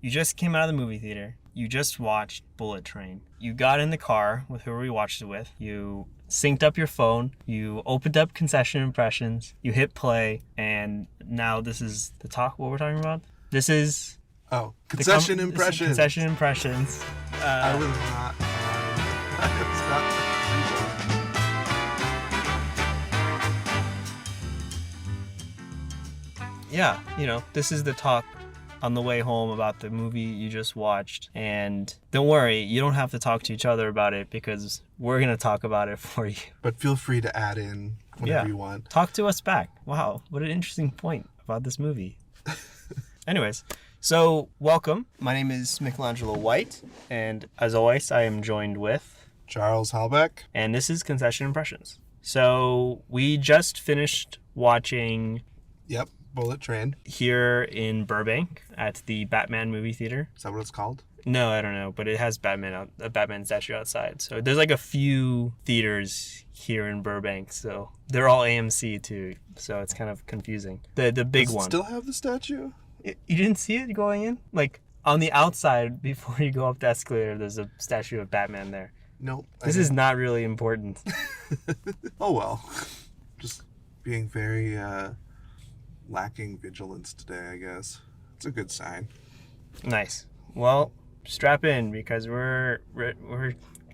You just came out of the movie theater. You just watched Bullet Train. You got in the car with whoever you watched it with. You synced up your phone. You opened up Concession Impressions. You hit play. And now this is the talk. What we're talking about? This is... Oh, Concession Impressions. Concession Impressions. I was not... it's not... Yeah, this is the talk on the way home about the movie you just watched. And don't worry, you don't have to talk to each other about it because we're going to talk about it for you. But feel free to add in whenever you want. Talk to us back. Wow, what an interesting point about this movie. Anyways, so welcome. My name is Michelangelo White, and as always, I am joined with... Charles Halbeck. And this is Concession Impressions. So we just finished watching... Yep. Bullet Train. Here in Burbank at the Batman movie theater. Is that what it's called? No, I don't know, but it has a Batman statue outside. So there's like a few theaters here in Burbank, so they're all AMC too. So it's kind of confusing. The big one. Still have the statue? You didn't see it going in? Like on the outside before you go up the escalator, there's a statue of Batman there. Nope. This is not really important. Oh well. Just being very lacking vigilance today, I guess. It's a good sign. Nice. Well, strap in because we're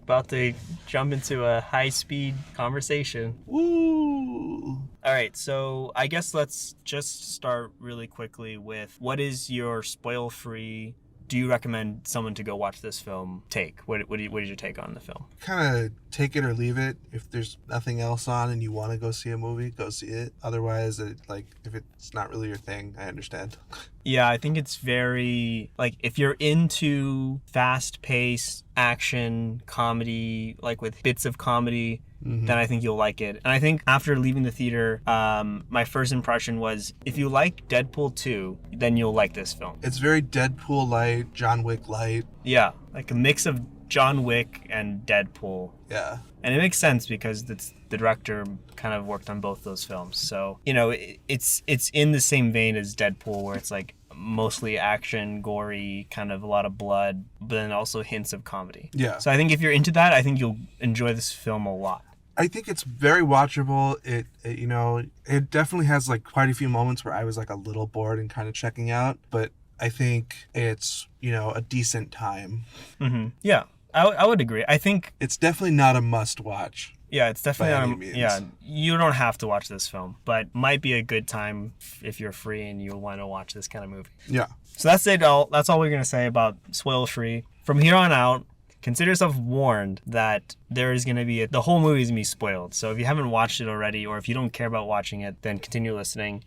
about to jump into a high-speed conversation. Woo! All right, so I guess let's just start really quickly with what is your spoil-free... Do you recommend someone to go watch this film take? What is your take on the film? Kind of take it or leave it. If there's nothing else on and you want to go see a movie, go see it. Otherwise, if it's not really your thing, I understand. Yeah, I think it's very, if you're into fast-paced action, comedy, with bits of comedy, then I think you'll like it. And I think after leaving the theater, my first impression was, if you like Deadpool 2, then you'll like this film. It's very Deadpool light, John Wick light. Yeah, like a mix of John Wick and Deadpool. Yeah. And it makes sense because the director kind of worked on both those films. So, it's in the same vein as Deadpool, where it's mostly action, gory, kind of a lot of blood, but then also hints of comedy. Yeah. So I think if you're into that, I think you'll enjoy this film a lot. I think it's very watchable. It definitely has quite a few moments where I was a little bored and kind of checking out, but I think it's, a decent time. Mm-hmm. Yeah, I would agree. I think it's definitely not a must watch. Yeah, it's definitely by any means. Yeah, you don't have to watch this film, but might be a good time if you're free and you want to watch this kind of movie. Yeah. So that's it. That's all we're gonna say about spoil free. From here on out, consider yourself warned that there is gonna be the whole movie is gonna be spoiled. So if you haven't watched it already, or if you don't care about watching it, then continue listening.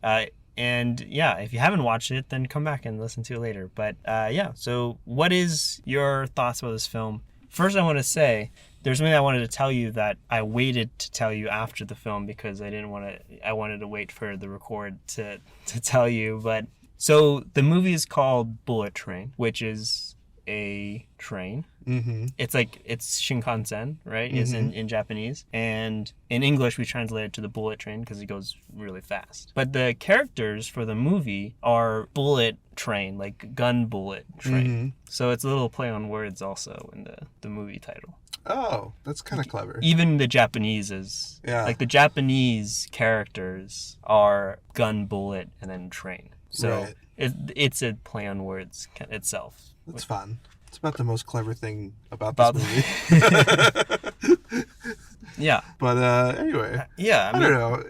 And yeah, if you haven't watched it, then come back and listen to it later. But yeah, so what is your thoughts about this film? First, I want to say there's something I wanted to tell you that I waited to tell you after the film because I wanted to wait for the record to tell you. But so the movie is called Bullet Train, which is a train. Mm-hmm. It's Shinkansen, right? Mm-hmm. Is in Japanese. And in English, we translate it to the bullet train because it goes really fast. But the characters for the movie are bullet train, like gun bullet train. Mm-hmm. So it's a little play on words also in the movie title. Oh, that's kind of clever. Even the Japanese is... Yeah. The Japanese characters are gun, bullet, and then train. So right. It's a play on words itself. That's fun. It's about the most clever thing about this movie. Yeah. But anyway. Yeah. I don't know.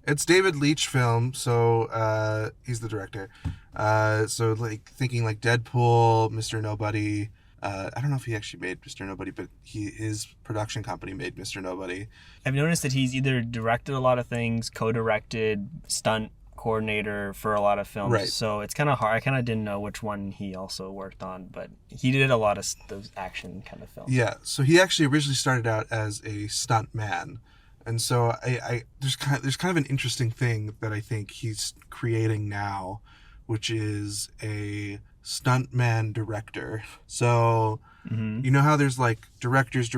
It's David Leitch film, so he's the director. So thinking Deadpool, Mr. Nobody. I don't know if he actually made Mr. Nobody, but his production company made Mr. Nobody. I've noticed that he's either directed a lot of things, co-directed, stunt coordinator for a lot of films. Right. So it's kind of hard. I kind of didn't know which one he also worked on, but he did a lot of those action kind of films. Yeah. So he actually originally started out as a stunt man. And so there's kind of an interesting thing that I think he's creating now, which is a stuntman director. So you know how there's directors,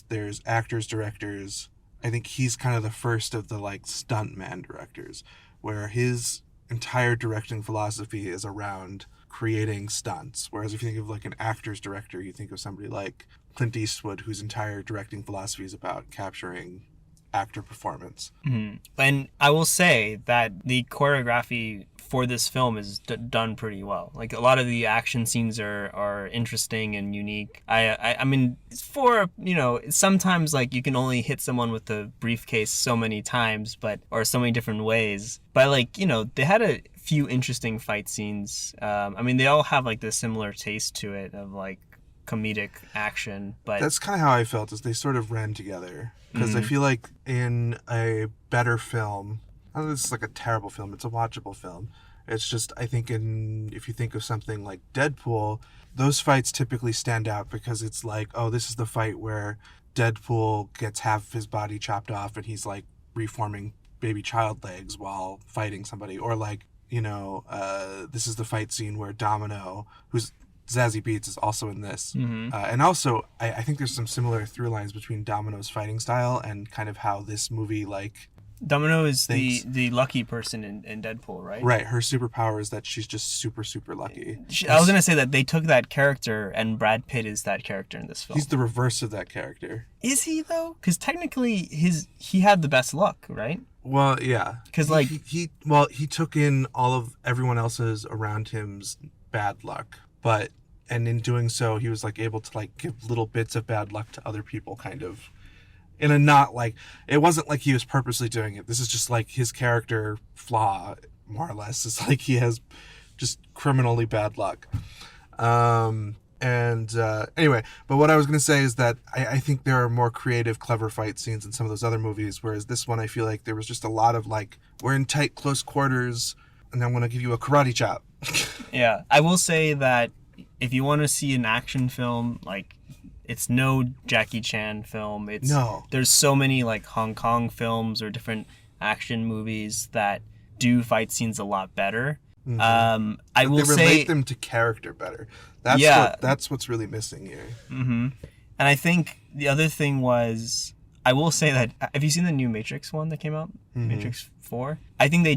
there's actors. I think he's kind of the first of the stuntman directors, where his entire directing philosophy is around creating stunts. Whereas if you think of like an actor's director, you think of somebody like Clint Eastwood, whose entire directing philosophy is about capturing actor performance. Mm-hmm. And I will say that the choreography for this film is done pretty well. Like, a lot of the action scenes are interesting and unique. I mean, for, you know, sometimes like you can only hit someone with a briefcase so many times, or so many different ways. But like, you know, they had a few interesting fight scenes. I mean, they all have like this similar taste to it of like comedic action, but that's kind of how I felt, is they sort of ran together. Because I feel like in a better film, I don't know, this is like a terrible film, it's a watchable film. It's just, I think if you think of something like Deadpool, those fights typically stand out because it's like, oh, this is the fight where Deadpool gets half of his body chopped off and he's like reforming baby child legs while fighting somebody. Or like, you know, this is the fight scene where Domino, who's Zazie Beetz, is also in this. Mm-hmm. And also, I think there's some similar through lines between Domino's fighting style and kind of how this movie, like... Domino is the lucky person in Deadpool, right? Right. Her superpower is that she's just super, super lucky. I was going to say that they took that character, and Brad Pitt is that character in this film. He's the reverse of that character. Is he, though? Because technically, he had the best luck, right? Well, yeah. Because, like... He took in all of everyone else's around him's bad luck, and in doing so, he was like able to like give little bits of bad luck to other people, kind of, in a not like, it wasn't like he was purposely doing it. This is just like his character flaw, more or less. It's like he has just criminally bad luck. Anyway, but what I was going to say is that I think there are more creative, clever fight scenes in some of those other movies, whereas this one, I feel like there was just a lot of like, we're in tight, close quarters, and I'm going to give you a karate chop. Yeah, I will say that if you want to see an action film, like, it's no Jackie Chan film. There's so many like Hong Kong films or different action movies that do fight scenes a lot better. Mm-hmm. I will say they relate them to character better. That's what's really missing here. Mm-hmm. And I think the other thing was, I will say that, have you seen the new Matrix one that came out? Mm-hmm. Matrix 4? I think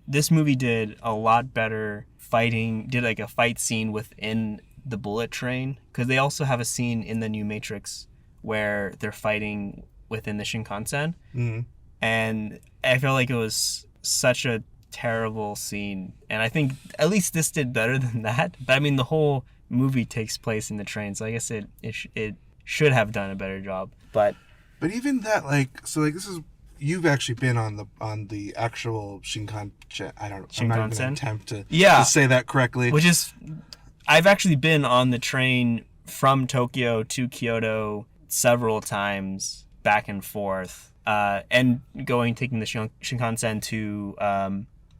this movie did a lot better did like a fight scene within the bullet train, because they also have a scene in the new Matrix where they're fighting within the Shinkansen. Mm-hmm. And I feel like it was such a terrible scene, and I think at least this did better than that. But I mean, the whole movie takes place in the train, so I guess it should have done a better job. But even that, like, so like, this is, you've actually been on the actual Shinkansen. I don't know. I'm not even gonna attempt to say that correctly. Which is, I've actually been on the train from Tokyo to Kyoto several times, back and forth, and taking the Shinkansen to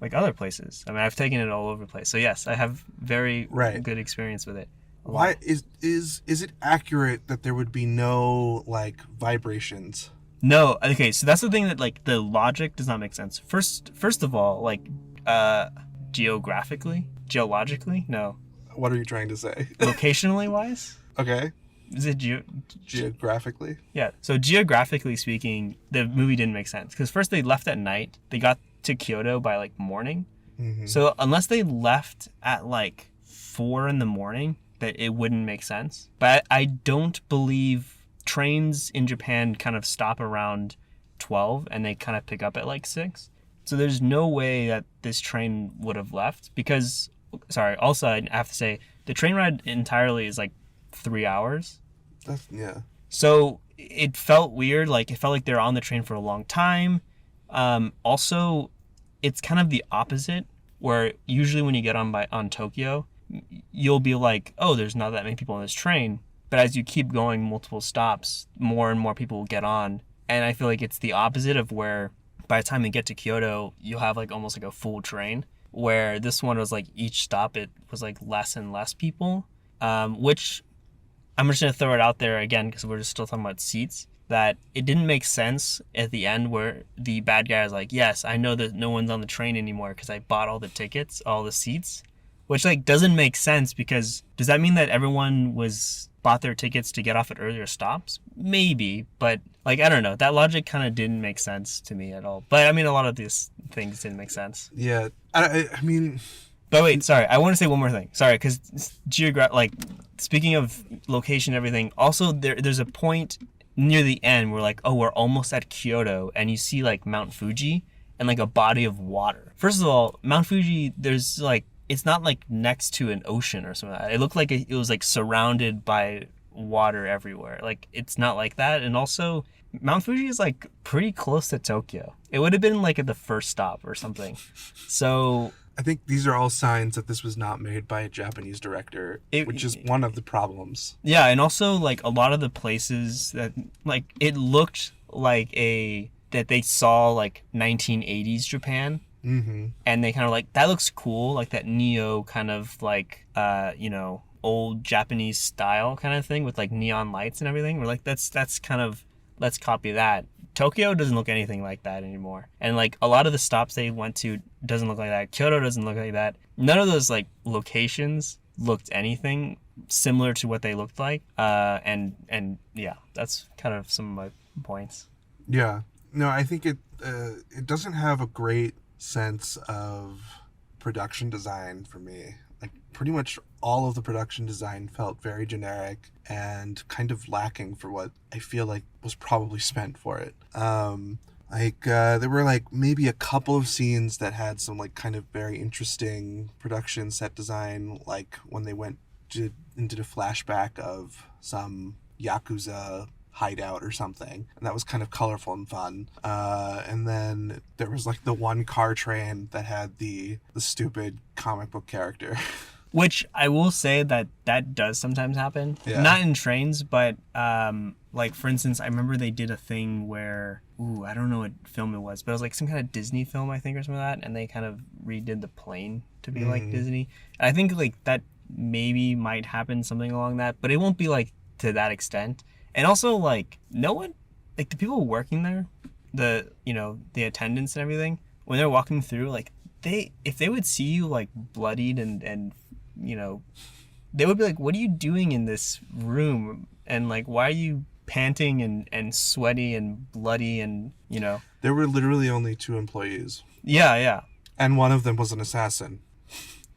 like other places. I mean, I've taken it all over the place. So yes, I have very good experience with it. Why is it accurate that there would be no like vibrations? No, okay, so that's the thing that like the logic does not make sense. First of all, like geologically, no. What are you trying to say? Locationally wise? Okay. Is it geographically? Yeah. So geographically speaking, the movie didn't make sense because first they left at night. They got to Kyoto by like morning. Mm-hmm. So unless they left at like 4 a.m, that it wouldn't make sense. But I don't believe trains in Japan kind of stop around 12 and they kind of pick up at like 6. So there's no way that this train would have left because, also I have to say the train ride entirely is like 3 hours. Yeah. So it felt weird. Like, it felt like they're on the train for a long time. Also, it's kind of the opposite, where usually when you get on Tokyo, you'll be like, oh, there's not that many people on this train. But as you keep going multiple stops, more and more people will get on. And I feel like it's the opposite of where by the time you get to Kyoto, you'll have like almost like a full train, where this one was like each stop, it was like less and less people, which I'm just going to throw it out there again because we're just still talking about seats, that it didn't make sense at the end where the bad guy is like, yes, I know that no one's on the train anymore because I bought all the tickets, all the seats, which like doesn't make sense because does that mean that everyone bought their tickets to get off at earlier stops? Maybe, but like, I don't know. That logic kind of didn't make sense to me at all. But I mean, a lot of these things didn't make sense. Yeah. I mean, But wait, sorry, I want to say one more thing. Sorry, because speaking of location and everything, also there's a point near the end where like, oh, we're almost at Kyoto, and you see like Mount Fuji and like a body of water. First of all, Mount Fuji, there's like, it's not like next to an ocean or something like that. It looked like it was like surrounded by water everywhere. Like, it's not like that. And also, Mount Fuji is like pretty close to Tokyo. It would have been like at the first stop or something. So I think these are all signs that this was not made by a Japanese director, which is one of the problems. Yeah, and also like a lot of the places that like it looked like that they saw like 1980s Japan. Mm-hmm. And they kind of like, that looks cool, like that neo kind of like old Japanese style kind of thing with like neon lights and everything. We're like, that's kind of, let's copy that. Tokyo doesn't look anything like that anymore. And like a lot of the stops they went to doesn't look like that. Kyoto doesn't look like that. None of those like locations looked anything similar to what they looked like. And yeah, that's kind of some of my points. Yeah. No, I think it doesn't have a great sense of production design for me. Like pretty much all of the production design felt very generic and kind of lacking for what I feel like was probably spent for it. There were like maybe a couple of scenes that had some like kind of very interesting production set design, like when they went into the flashback of some Yakuza hideout or something, and that was kind of colorful and fun. And then there was like the one car train that had the stupid comic book character. Which I will say that does sometimes happen. Yeah. Not in trains, but like for instance, I remember they did a thing where, I don't know what film it was, but it was like some kind of Disney film, I think, or something like that, and they kind of redid the plane to be like Disney. And I think like that maybe might happen, something along that, but it won't be like to that extent. And also, like, no one, like, the people working there, the attendants and everything, when they're walking through, like, if they would see you, like, bloodied and they would be like, what are you doing in this room? And, like, why are you panting and sweaty and bloody and, There were literally only 2 employees. Yeah. And one of them was an assassin.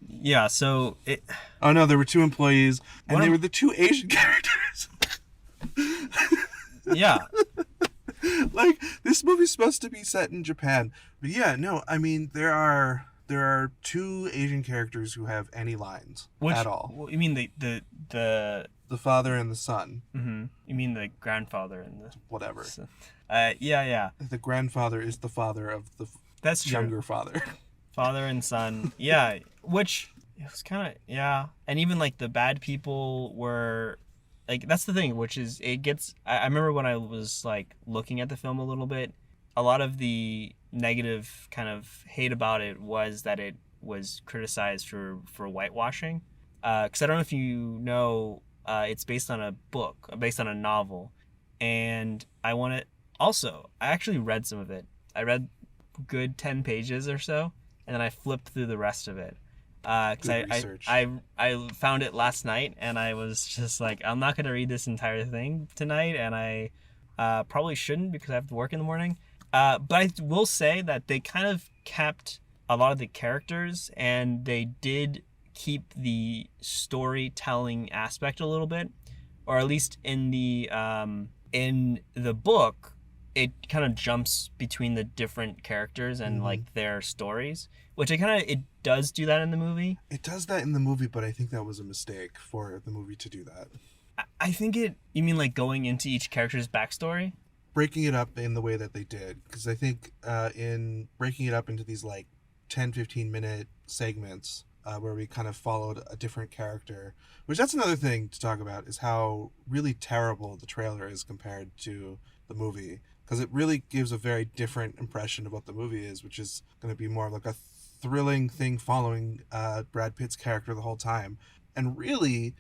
Yeah, so it... Oh, no, there were 2 employees, and they were the 2 Asian characters. Yeah. Like, this movie's supposed to be set in Japan. But yeah, no, I mean, there are 2 Asian characters who have any lines at all. You mean the father and the son. Mm-hmm. You mean the grandfather and the... Whatever. Yeah. The grandfather is the father of the younger father. Father and son. Yeah, which... It was kind of, yeah. And even, like, the bad people were... Like, that's the thing, which is, it gets... I remember when I was, like, looking at the film a little bit, a lot of the negative kind of hate about it was that it was criticized for whitewashing. Because I don't know if you know, it's based on a book, based on a novel. And I actually read some of it. I read good 10 pages or so, and then I flipped through the rest of it. Because I found it last night, and I was just like, I'm not going to read this entire thing tonight, and I probably shouldn't because I have to work in the morning. But I will say that they kind of kept a lot of the characters, and they did keep the storytelling aspect a little bit, or at least in the book, it kind of jumps between the different characters and like their stories, which it does do that in the movie. It does that in the movie, but I think that was a mistake for the movie to do that. I think you mean like going into each character's backstory? Breaking it up in the way that they did, because I think in breaking it up into these like 10-15 minute segments where we kind of followed a different character, which that's another thing to talk about, is how really terrible the trailer is compared to the movie, because it really gives a very different impression of what the movie is, which is going to be more like a thrilling thing following Brad Pitt's character the whole time. And really,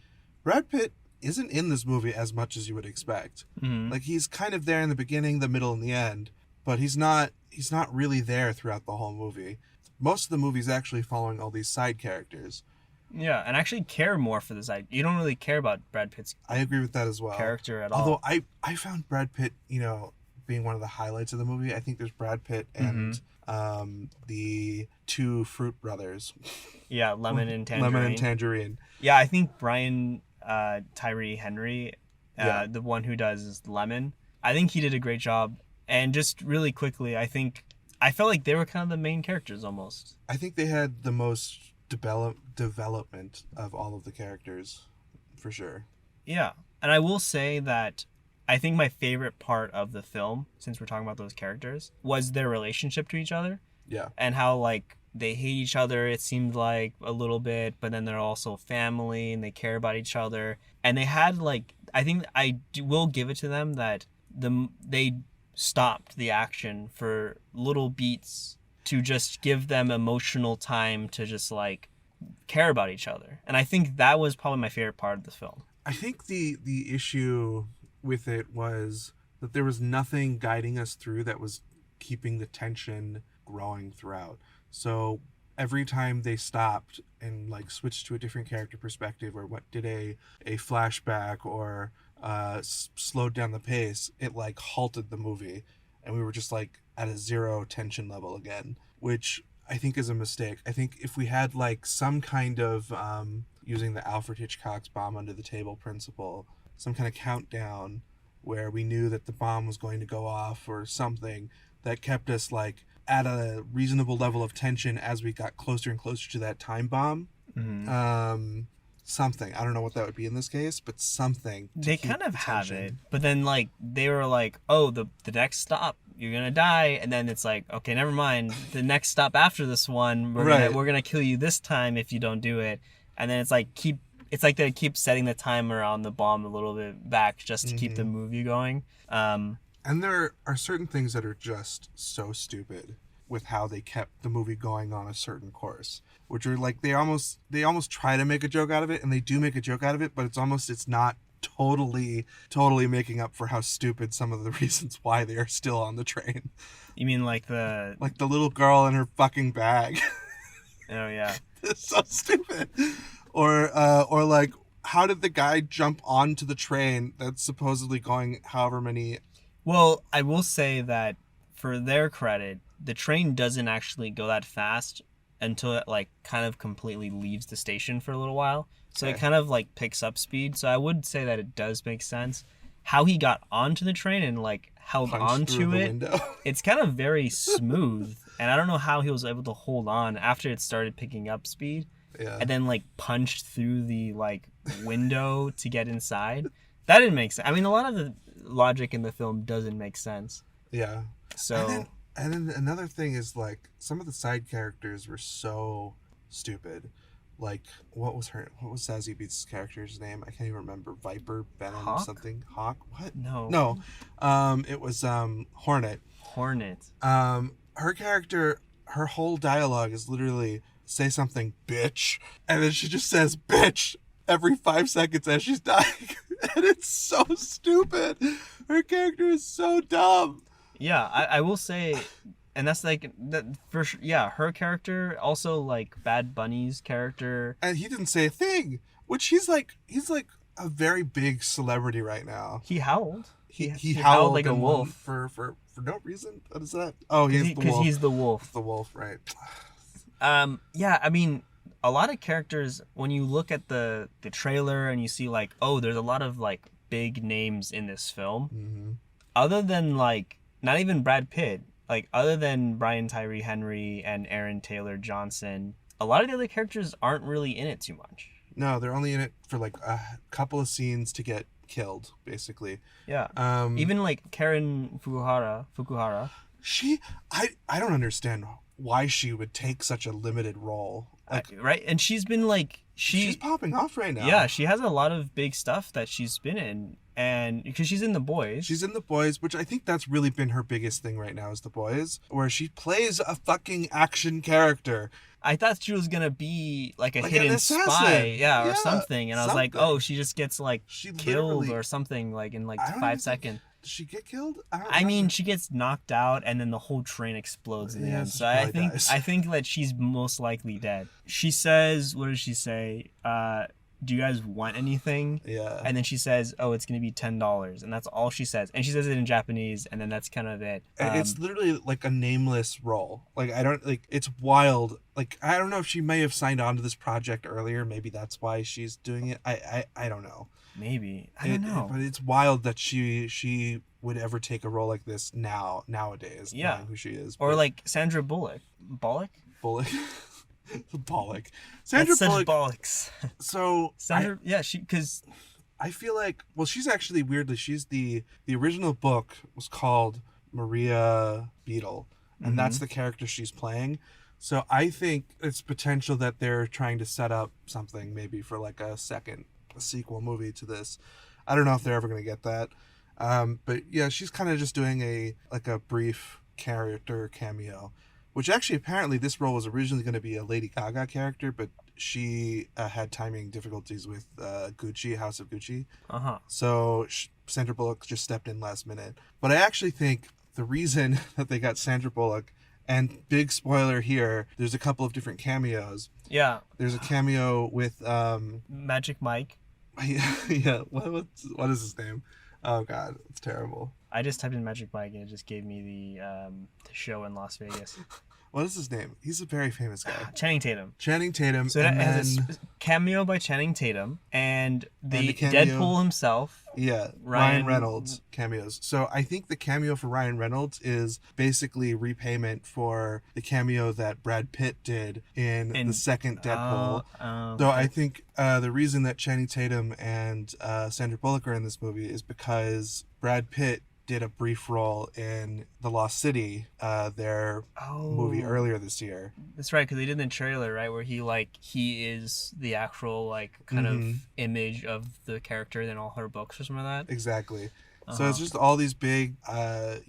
Brad Pitt isn't in this movie as much as you would expect. Like, he's kind of there in the beginning, the middle, and the end, but he's not really there throughout the whole movie. Most of the movie is actually following all these side characters. Yeah, and actually care more for the side. You don't really care about Brad Pitt's I agree with that as well. Character at all. Although I found Brad Pitt, being one of the highlights of the movie. I think there's Brad Pitt and the two fruit brothers, Yeah, lemon and tangerine. lemon and tangerine. Yeah, I think Brian Tyree Henry, Yeah. the one who does lemon, I think he did a great job. And just really quickly, I felt like they were kind of the main characters almost. I think they had the most development of all of the characters, for sure. Yeah, and I will say that I think my favorite part of the film, since we're talking about those characters, was their relationship to each other. Yeah. And how like they hate each other, it seemed like a little bit, but then they're also family and they care about each other. And they had like, I think will give it to them that they stopped the action for little beats to just give them emotional time to just like care about each other. And I think that was probably my favorite part of the film. I think the issue with it was that there was nothing guiding us through that was keeping the tension growing throughout. So every time they stopped and like switched to a different character perspective or what did a flashback or slowed down the pace, it like halted the movie and we were just like at a zero tension level again, which I think is a mistake. I think if we had like some kind of using the Alfred Hitchcock's bomb under the table principle, some kind of countdown where we knew that the bomb was going to go off or something that kept us like at a reasonable level of tension as we got closer and closer to that time bomb. Mm-hmm. Something, I don't know what that would be in this case, but something. They kind of have it, but then like they were like, oh, the next stop you're gonna die, and then it's like, okay, never mind, the next stop after this one we're gonna kill you this time if you don't do it. And then it's like they keep setting the timer on the bomb a little bit back just to keep the movie going. And there are certain things that are just so stupid with how they kept the movie going on a certain course, which are like they almost try to make a joke out of it, and they do make a joke out of it, but it's not totally making up for how stupid some of the reasons why they are still on the train. You mean like the little girl in her fucking bag? Oh yeah. It's so stupid. Or like, how did the guy jump onto the train that's supposedly going however many... Well, I will say that for their credit, the train doesn't actually go that fast until it like kind of completely leaves the station for a little while. So It kind of like picks up speed. So I would say that it does make sense. How he got onto the train and like held onto it, it's kind of very smooth. And I don't know how he was able to hold on after it started picking up speed. Yeah. And then like punched through the like window to get inside. That didn't make sense. I mean, a lot of the logic in the film doesn't make sense. Yeah. So and then another thing is like some of the side characters were so stupid. Like what was Zazie Beetz' character's name? I can't even remember. Viper, Venom, Hawk? something. Hawk? What? No. It was Hornet. Her character, her whole dialogue is literally say something, bitch, and then she just says bitch every 5 seconds as she's dying. And it's so stupid. Her character is so dumb. Yeah, I will say, and that's like that for sure. Yeah, her character, also like Bad Bunny's character, and he didn't say a thing, which he's like a very big celebrity right now. He howled. He howled like a wolf for no reason. What is that? Oh, because he's the wolf. The wolf, right? Yeah, I mean, a lot of characters, when you look at the trailer and you see like, oh, there's a lot of like big names in this film. Mm-hmm. Other than like, not even Brad Pitt, like other than Brian Tyree Henry and Aaron Taylor Johnson, a lot of the other characters aren't really in it too much. No, they're only in it for like a couple of scenes to get killed, basically. Yeah. Even like Karen Fukuhara. I don't understand why she would take such a limited role. Like, right? And she's been like she's popping off right now. Yeah, she has a lot of big stuff that she's been in, and because she's in The Boys. She's in The Boys, which I think that's really been her biggest thing right now is The Boys, where she plays a fucking action character. I thought she was gonna be like a hidden spy, or something, and I was like, oh, she just gets like killed or something like in like 5 seconds. Does she get killed? I mean, she gets knocked out, and then the whole train explodes in the end. So I think that she's most likely dead. She says, what does she say? do you guys want anything? Yeah. And then she says, oh, it's going to be $10. And that's all she says. And she says it in Japanese, and then that's kind of it. It's literally like a nameless role. Like, I don't, like, it's wild. Like, I don't know if she may have signed on to this project earlier. Maybe that's why she's doing it. I don't know. Maybe. I don't know. But it's wild that she would ever take a role like this nowadays. Yeah. Knowing who she is. Or But like Sandra Bullock. Bullock? Bullock. Sandra That's such Bullock. bollocks. So Sandra, because I feel like, well, she's actually weirdly, she's the original book was called Maria Beetle, and that's the character she's playing. So I think it's potential that they're trying to set up something maybe for like a sequel movie to this. I don't know if they're ever going to get that. But yeah, she's kind of just doing a brief character cameo, which actually apparently this role was originally going to be a Lady Gaga character, but she had timing difficulties with Gucci, House of Gucci. So Sandra Bullock just stepped in last minute. But I actually think the reason that they got Sandra Bullock, and big spoiler here, there's a couple of different cameos. Yeah. There's a cameo with Magic Mike. Yeah, what is his name? Oh god, it's terrible. I just typed in Magic Mike and it just gave me the show in Las Vegas. What is his name? He's a very famous guy. Channing Tatum. Channing Tatum. So that has a cameo by Channing Tatum and the cameo, Deadpool himself. Yeah, Ryan Reynolds cameos. So I think the cameo for Ryan Reynolds is basically repayment for the cameo that Brad Pitt did in the second Deadpool. Though I think the reason that Channing Tatum and Sandra Bullock are in this movie is because Brad Pitt did a brief role in The Lost City, their movie earlier this year. That's right, because they did the trailer, right, where he is the actual kind of image of the character in all her books or something like that. Exactly. So it's just all these big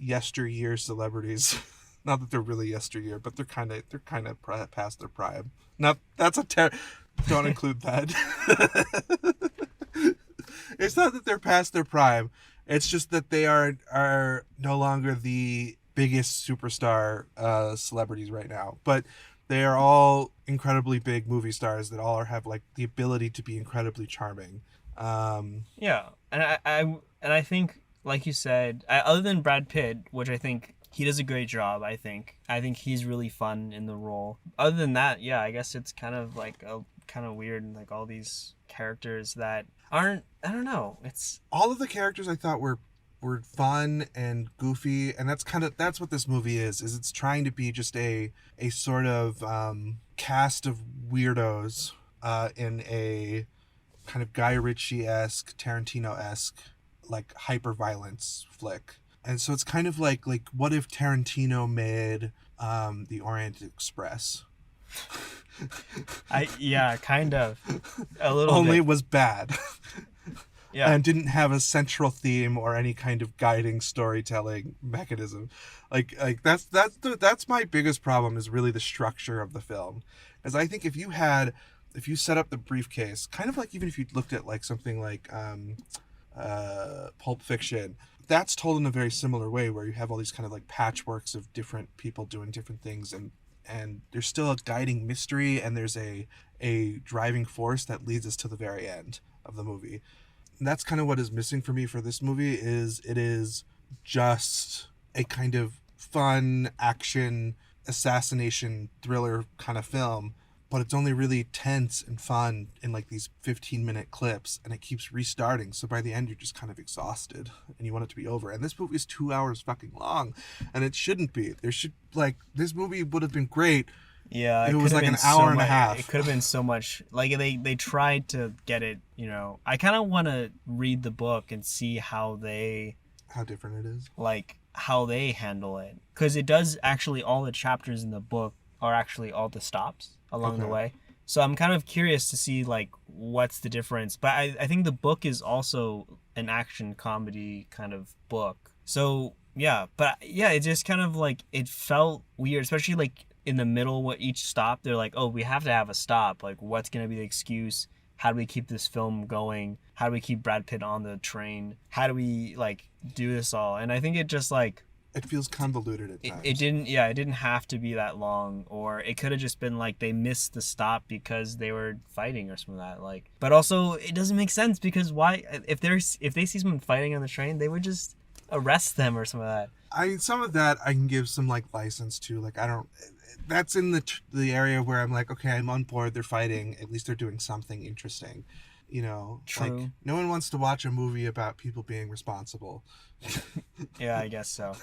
yesteryear celebrities. Not that they're really yesteryear, but they're kind of past their prime. Not that's a don't include that. It's not that they're past their prime. It's just that they are no longer the biggest superstar celebrities right now. But they are all incredibly big movie stars that all have like the ability to be incredibly charming. Yeah, and I think, like you said, other than Brad Pitt, which I think he does a great job. I think he's really fun in the role. Other than that, yeah, I guess it's kind of like kind of weird, like all these characters that aren't, I don't know, it's all of the characters I thought were fun and goofy, and that's what this movie is it's trying to be just a sort of cast of weirdos in a kind of Guy Ritchie-esque, Tarantino-esque like hyper violence flick. And so it's kind of like what if Tarantino made the Orient Express? Kind of a little only bit. It was bad. Yeah. And didn't have a central theme or any kind of guiding storytelling mechanism. Like that's my biggest problem, is really the structure of the film. As I think if you set up the briefcase, kind of like even if you looked at like something like Pulp Fiction, that's told in a very similar way, where you have all these kind of like patchworks of different people doing different things, and there's still a guiding mystery, and there's a driving force that leads us to the very end of the movie. And that's kind of what is missing for me for this movie. It is just a kind of fun action assassination thriller kind of film, but it's only really tense and fun in like these 15-minute clips, and it keeps restarting. So by the end, you're just kind of exhausted and you want it to be over. And this movie is 2 hours fucking long, and it shouldn't be. This movie would have been great. Yeah, it was like an hour and a half. It could have been so much. Like they tried to get it. I kind of want to read the book and see how different it is. Like how they handle it, because it does actually, all the chapters in the book are actually all the stops along the way. So I'm kind of curious to see like what's the difference. But I think the book is also an action comedy kind of book. So yeah, it just kind of like, it felt weird, especially like in the middle with each stop. They're like, oh, we have to have a stop. Like, what's going to be the excuse? How do we keep this film going? How do we keep Brad Pitt on the train? How do we like do this all? And I think it just like, it feels convoluted at times. It didn't have to be that long, or it could have just been like they missed the stop because they were fighting or something like that. Like, but also it doesn't make sense because why if they see someone fighting on the train, they would just arrest them or something like that. Some of that I can give some like license to. Like I don't. That's in the area where I'm like, okay, I'm on board. They're fighting. At least they're doing something interesting. You know, True. like no one wants to watch a movie about people being responsible. Yeah, I guess so.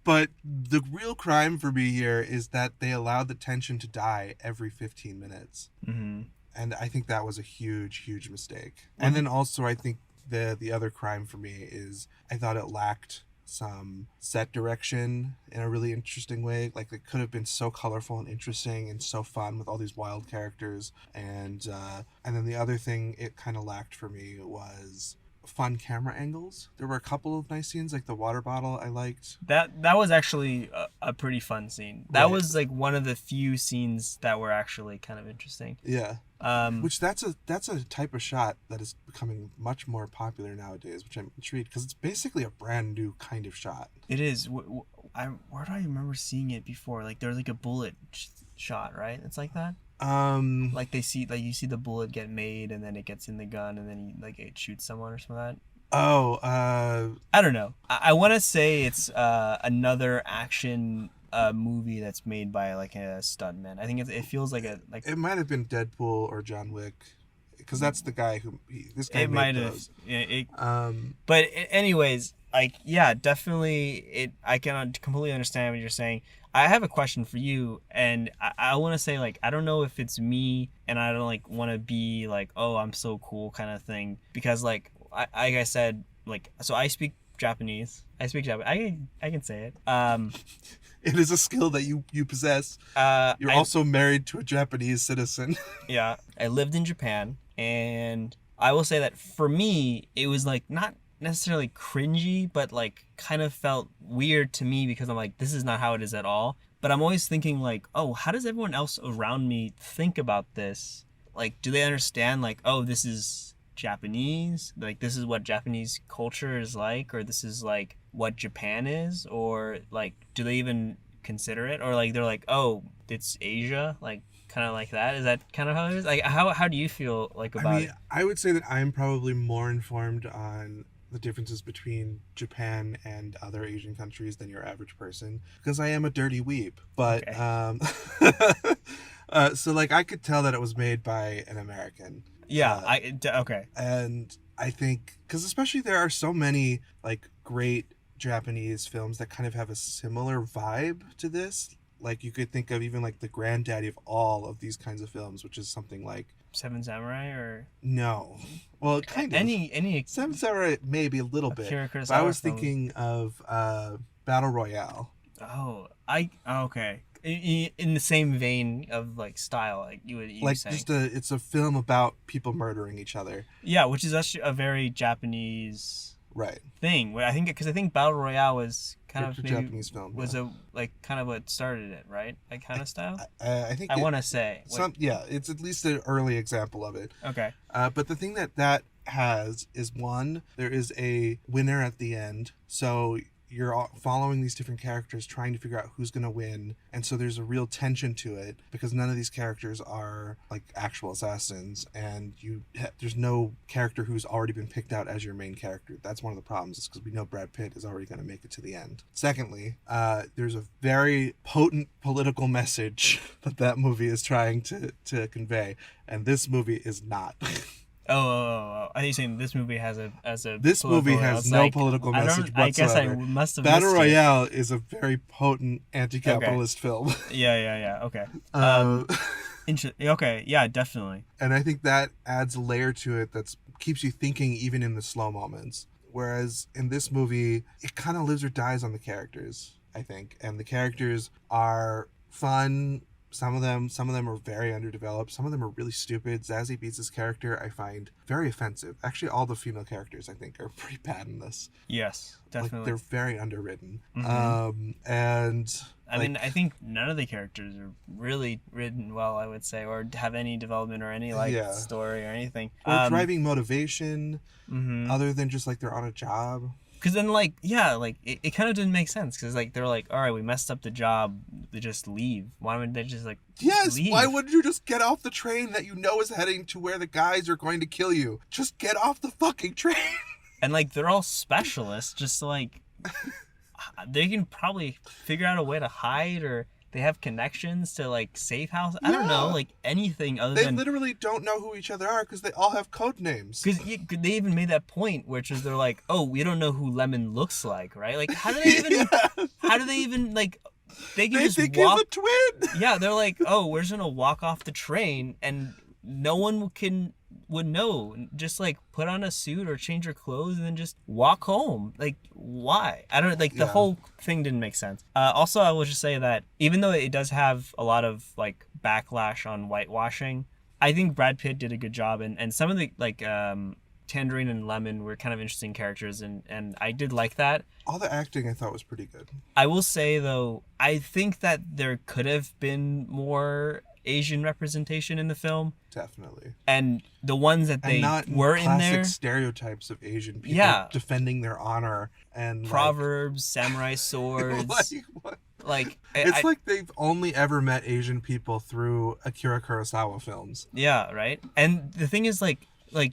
but the real crime for me here is that they allowed the tension to die every 15 minutes. Mm-hmm. And I think that was a huge mistake. And then also I think the other crime for me is I thought it lacked some set direction in a really interesting way. Like it could have been so colorful and interesting and so fun with all these wild characters. And then the other thing it kind of lacked for me was fun camera angles. There were a couple of nice scenes, like the water bottle I liked. That was actually a pretty fun scene. That Right. was like one of the few scenes that were actually kind of interesting. Yeah. Which that's a type of shot that is becoming much more popular nowadays, which I'm intrigued because it's basically a brand new kind of shot. It is. Where do I remember seeing it before? Like there's like a bullet shot, right? It's like that. Like you see the bullet get made and then it gets in the gun and then it shoots someone or something like that. Oh, I don't know. I want to say it's another action movie that's made by like a stuntman. I think it feels like it might have been Deadpool or John Wick, because that's the guy this guy it made might those. have. Yeah, but anyways, like yeah, definitely. I can completely understand what you're saying. I have a question for you, and I want to say like I don't know if it's me, and I don't like want to be like, oh, I'm so cool kind of thing, because like I said, like, so I speak Japanese. I speak Japanese. I can say it. It is a skill that you possess. You're also married to a Japanese citizen. Yeah, I lived in Japan, and I will say that for me, it was like not necessarily cringy, but like kind of felt weird to me because I'm like, this is not how it is at all. But I'm always thinking like, oh, how does everyone else around me think about this? Like, do they understand like, oh, this is Japanese? Like, this is what Japanese culture is like, or this is like what Japan is, or like, do they even consider it, or like they're like, oh, it's Asia, like kind of like that? Is that kind of how it is? Like, how do you feel like about it? I would say that I'm probably more informed on the differences between Japan and other Asian countries than your average person, because I am a dirty weeb. But Okay. so like I could tell that it was made by an American. Yeah, okay. And I think because especially there are so many like great Japanese films that kind of have a similar vibe to this. Like you could think of even like the granddaddy of all of these kinds of films, which is something like Seven Samurai, or no, well, kind of any Seven Samurai maybe a little bit. Akira But Kurosawa I was film. thinking of Battle Royale. Oh, okay. In the same vein of like style, like you Like saying. it's a film about people murdering each other. Yeah, which is actually a very Japanese Right. thing. I think Battle Royale was kind It's of a maybe Japanese film. was a like kind of what started it, right? Like kind of style. I think I want to say it's at least an early example of it. Okay. But the thing that has is, one, there is a winner at the end. So you're all following these different characters trying to figure out who's going to win. And so there's a real tension to it because none of these characters are like actual assassins, and there's no character who's already been picked out as your main character. That's one of the problems, is because we know Brad Pitt is already going to make it to the end. Secondly, there's a very potent political message that movie is trying to convey, and this movie is not. Oh, I think you're saying this movie has This movie has no political message whatsoever. I guess I must have Battle missed it. Royale is a very potent anti-capitalist film. Yeah. Okay. Okay. Yeah, definitely. And I think that adds a layer to it that keeps you thinking even in the slow moments. Whereas in this movie, it kind of lives or dies on the characters, I think. And the characters are fun. Some of them are very underdeveloped. Some of them are really stupid. Zazie Beetz' character I find very offensive. Actually, all the female characters I think are pretty bad in this. Yes, definitely. Like, they're very underwritten. Mm-hmm. And I mean, I think none of the characters are really written well, I would say, or have any development or any story or anything. Or driving motivation, mm-hmm. other than just like they're on a job. Because then, like, yeah, like, it kind of didn't make sense. Because, like, they're like, all right, we messed up the job. They just leave. Why wouldn't they just, like, Yes, leave? why wouldn't you just get off the train that you know is heading to where the guys are going to kill you? Just get off the fucking train. And, like, they're all specialists. Just, like, they can probably figure out a way to hide, or they have connections to, like, safe house. I don't know, Yeah. like, anything other They than... literally don't know who each other are because they all have code names. Because they even made that point, which is they're like, oh, we don't know who Lemon looks like, right? Like, how do they even... Yeah. How do they even, like... They can They just think walk... he's a twin. Yeah, they're like, oh, we're just gonna walk off the train, and no one would know. Just, like, put on a suit or change your clothes and then just walk home. Like, why? I don't... Like, the Yeah. whole thing didn't make sense. Also, I will just say that even though it does have a lot of, like, backlash on whitewashing, I think Brad Pitt did a good job, and some of the, like, Tangerine and Lemon were kind of interesting characters, and I did like that. All the acting I thought was pretty good. I will say, though, I think that there could have been more Asian representation in the film, Definitely. and the ones that they And not were in classic there, stereotypes of Asian people Yeah. defending their honor and proverbs, samurai swords, like what? like It's like they've only ever met Asian people through Akira Kurosawa films. yeah, right. And the thing is, like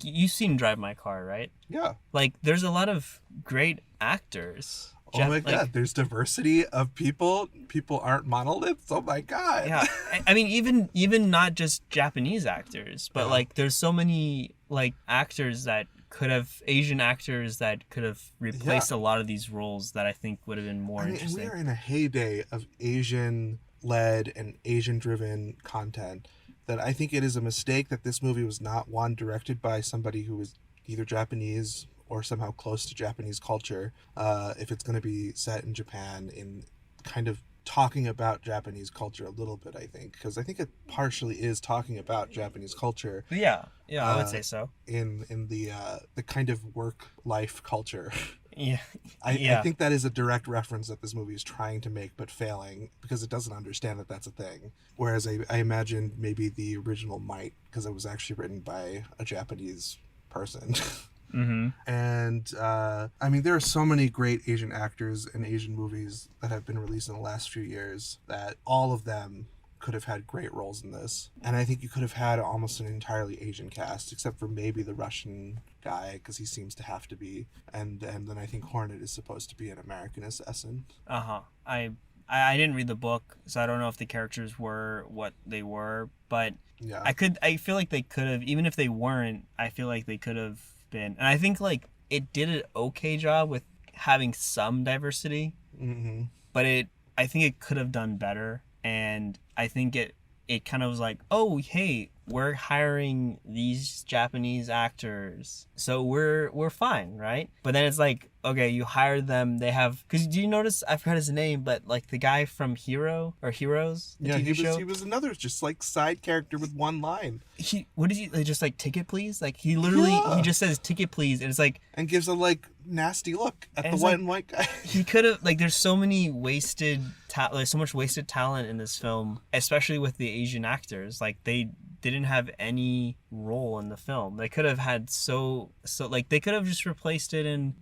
you've seen Drive My Car, right? Yeah. Like, there's a lot of great actors. Oh my god, Like, there's diversity of people. People aren't monoliths. Oh my god. yeah, I mean, even not just Japanese actors, but Yeah. like there's so many like actors that could have Asian actors that could have replaced a lot of these roles that I think would have been more I mean, interesting. we are in a heyday of Asian-led and Asian-driven content that I think it is a mistake that this movie was not one directed by somebody who was either Japanese or somehow close to Japanese culture. If it's going to be set in Japan, in kind of talking about Japanese culture a little bit, I think, because I think it partially is talking about Japanese culture Yeah, I would say so. in the kind of work life culture. Yeah, I think that is a direct reference that this movie is trying to make but failing because it doesn't understand that that's a thing. Whereas I imagine maybe the original might, because it was actually written by a Japanese person. Mm-hmm. And I mean, there are so many great Asian actors and Asian movies that have been released in the last few years that all of them could have had great roles in this. And I think you could have had almost an entirely Asian cast, except for maybe the Russian guy, because he seems to have to be. And then I think Hornet is supposed to be an American assassin. I didn't read the book, so I don't know if the characters were what they were, but Yeah. I feel like they could have, even if they weren't, I feel like they could have been. And I think like it did an okay job with having some diversity, Mm-hmm. but I think it could have done better. And I think it kind of was like, oh, hey, we're hiring these Japanese actors, so we're fine, right? But then it's like, okay, you hired them, they have, because do you notice, I forgot his name, but like the guy from Heroes, the Yeah, TV show, he was another just like side character with one line. what did he just like, ticket please? Like he literally Yeah. he just says ticket please, and it's like, And gives a like nasty look at And the it's white like- and white guy. he could have, like, there's so many wasted there's so much wasted talent in this film, especially with the Asian actors. Like they didn't have any role in the film. They could have had so like they could have just replaced it, and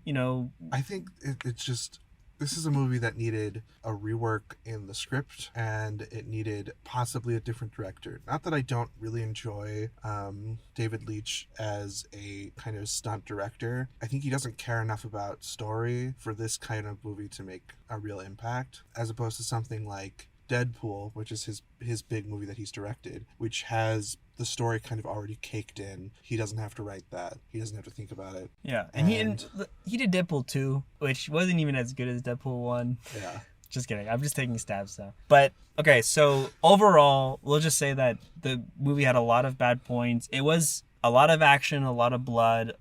I think it's just, this is a movie that needed a rework in the script, and it needed possibly a different director. Not that I don't really enjoy David Leitch as a kind of stunt director. I think he doesn't care enough about story for this kind of movie to make a real impact, as opposed to something like Deadpool, which is his big movie that he's directed, which has the story kind of already caked in. He doesn't have to write that. He doesn't have to think about it. yeah. And he did Deadpool 2, which wasn't even as good as Deadpool 1. Yeah. Just kidding. I'm just taking stabs now. But okay, so overall, we'll just say that the movie had a lot of bad points. It was a lot of action, a lot of blood,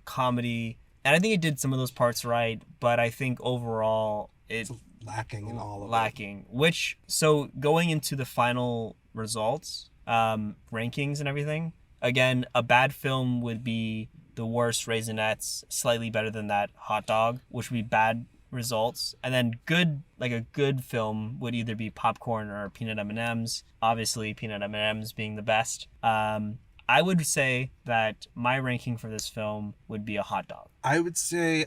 comedy, and I think it did some of those parts right. But I think overall, it's Lacking in all of lacking. Which, so going into the final results, rankings and everything, again, a bad film would be the worst Raisinettes, slightly better than that Hotdog, which would be bad results. And then good, like a good film would either be popcorn or peanut M&Ms, obviously peanut M&Ms being the best. I would say that my ranking for this film would be a hot dog. I would say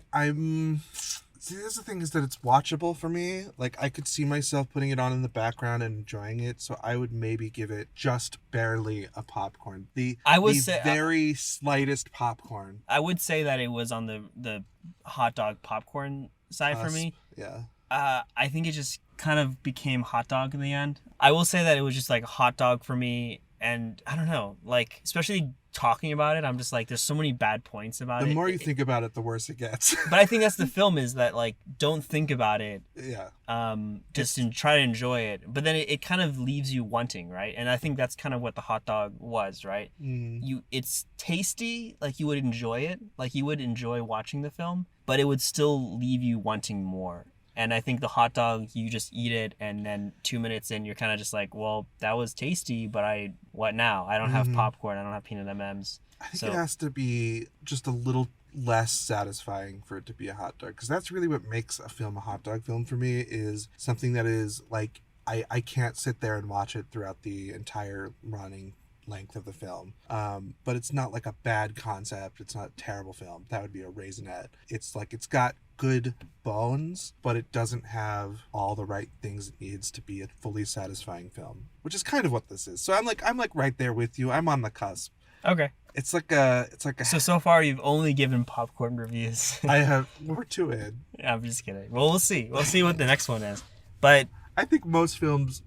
See, the thing is that it's watchable for me. Like, I could see myself putting it on in the background and enjoying it, so I would maybe give it just barely a popcorn. I would the say very slightest popcorn. I would say that it was on the hot dog popcorn side for me. Yeah. I think it just kind of became hot dog in the end. I will say that it was just like a hot dog for me, and I don't know, like, especially talking about it, I'm just like, there's so many bad points about it. The more you think about it, the worse it gets. But I think that's the film, is that, like, don't think about it. Yeah. Try to enjoy it. But then it kind of leaves you wanting, right? And I think that's kind of what the hot dog was, right? It's tasty, like you would enjoy it, like you would enjoy watching the film, but it would still leave you wanting more. And I think the hot dog, you just eat it, and then 2 minutes in, you're kind of just like, well, that was tasty, but what now? I don't have popcorn. I don't have peanut M&Ms. I think it has to be just a little less satisfying for it to be a hot dog. Because that's really what makes a film a hot dog film for me, is something that is like, I can't sit there and watch it throughout the entire running length of the film. But it's not like a bad concept. It's not a terrible film. That would be a Raisinette. It's like, it's got good bones, but it doesn't have all the right things it needs to be a fully satisfying film, which is kind of what this is. So I'm like right there with you. I'm on the cusp. Okay. It's like a So far you've only given popcorn reviews. we're 2 in. I'm just kidding. Well, we'll see. We'll see what the next one is. But I think most films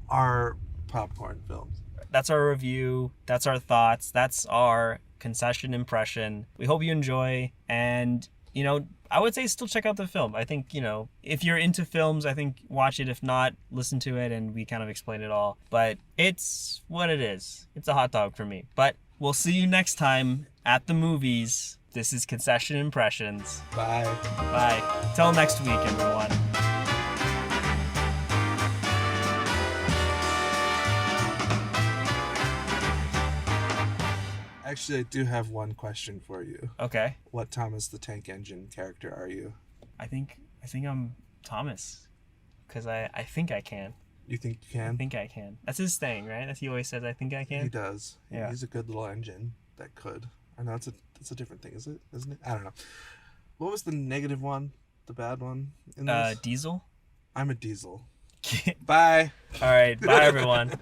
are popcorn films. That's our review. That's our thoughts. That's our concession impression. We hope you enjoy, and I would say still check out the film. I think, if you're into films, I think watch it. If not, listen to it, and we kind of explain it all. But it's what it is. It's a hot dog for me. But we'll see you next time at the movies. This is Concession Impressions. Bye. Bye. Till next week, everyone. Actually, I do have one question for you. Okay. What Thomas the Tank Engine character are you? I think I'm Thomas, because I think I can. You think you can? I think I can. That's his thing, right? That's he always says, I think I can. He does. Yeah. He's a good little engine that could. I know it's a different thing, isn't it? I don't know. What was the negative one? The bad one in this? Diesel. I'm a diesel. Bye. All right. Bye, everyone.